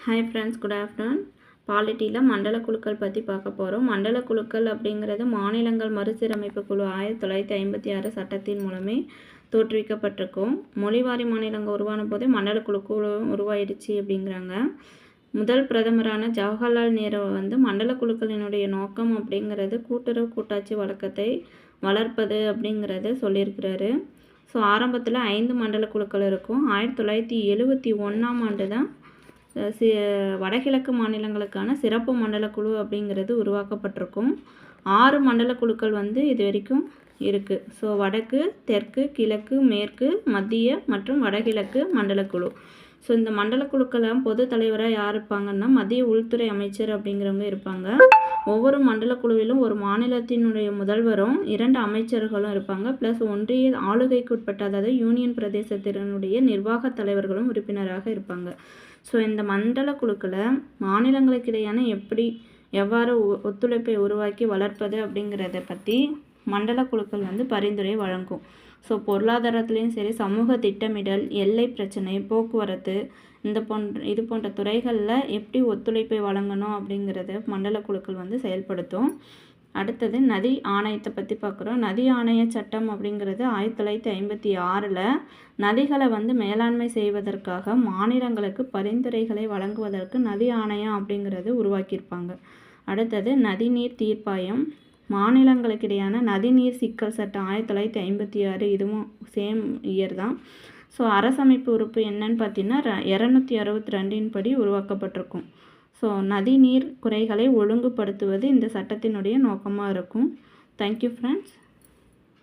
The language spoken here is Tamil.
Hi friends, good afternoon. பாலிட்டியில் மண்டல குழுக்கள் பற்றி பார்க்க போகிறோம். மண்டல குழுக்கள் அப்படிங்கிறது மாநிலங்கள் மறுசீரமைப்பு குழு 1956 சட்டத்தின் மூலமே தோற்றுவிக்கப்பட்டிருக்கும். மொழிவாரி மாநிலங்கள் உருவான போதே மண்டல குழு உருவாயிடுச்சு அப்படிங்கிறாங்க. முதல் பிரதமரான ஜவஹர்லால் நேரு மண்டல குழுக்களினுடைய நோக்கம் அப்படிங்கிறது கூட்டுறவு கூட்டாட்சி வழக்கத்தை வளர்ப்பது அப்படிங்கிறத சொல்லியிருக்கிறாரு. ஸோ ஆரம்பத்தில் 5 மண்டல குழுக்கள் இருக்கும். 1971ஆம் ஆண்டு தான் வடகிழக்கு மாநிலங்களுக்கான சிறப்பு மண்டல குழு அப்படிங்கிறது உருவாக்கப்பட்டிருக்கும். 6 மண்டல குழுக்கள் இது வரைக்கும் இருக்குது. ஸோ வடக்கு, தெற்கு, கிழக்கு, மேற்கு, மத்திய மற்றும் வடகிழக்கு மண்டல குழு. ஸோ இந்த மண்டல குழுக்களை பொது தலைவராக யார் இருப்பாங்கன்னா மத்திய உள்துறை அமைச்சர் அப்படிங்கிறவங்க இருப்பாங்க. ஒவ்வொரு மண்டல குழுவிலும் ஒரு மாநிலத்தினுடைய முதல்வரும் 2 அமைச்சர்களும் இருப்பாங்க. ப்ளஸ் ஒன்றிய ஆளுகைக்கு உட்பட்ட, அதாவது யூனியன் பிரதேசத்தினுடைய நிர்வாக தலைவர்களும் உறுப்பினராக இருப்பாங்க. ஸோ இந்த மண்டல குழுக்களை மாநிலங்களுக்கு இடையான எவ்வாறு ஒத்துழைப்பை உருவாக்கி வளர்ப்பது அப்படிங்கிறத பற்றி மண்டல குழுக்கள் பரிந்துரை வழங்கும். ஸோ பொருளாதாரத்துலேயும் சரி, சமூக திட்டமிடல், எல்லை பிரச்சனை, போக்குவரத்து, இது போன்ற துறைகளில் எப்படி ஒத்துழைப்பை வழங்கணும் அப்படிங்கிறத மண்டல குழுக்கள் செயல்படுத்தும். அடுத்தது நதி ஆணையத்தை பற்றி பார்க்குறோம். நதி ஆணைய சட்டம் அப்படிங்கிறது 1956 நதிகளை மேலாண்மை செய்வதற்காக மாநிலங்களுக்கு பரிந்துரைகளை வழங்குவதற்கு நதி ஆணையம் அப்படிங்கிறது உருவாக்கியிருப்பாங்க. அடுத்தது நதிநீர் தீர்ப்பாயம். மாநிலங்களுக்கு இடையான நதிநீர் சிக்கல் சட்டம் 1956, இதுவும் சேம் இயர் தான். ஸோ அரசமைப்பு உறுப்பு என்னன்னு பார்த்தீங்கன்னா 262 படி உருவாக்கப்பட்டிருக்கும். ஸோ நதிநீர் குறைகளை ஒழுங்குபடுத்துவது இந்த சட்டத்தினுடைய நோக்கமாக இருக்கும். Thank you friends.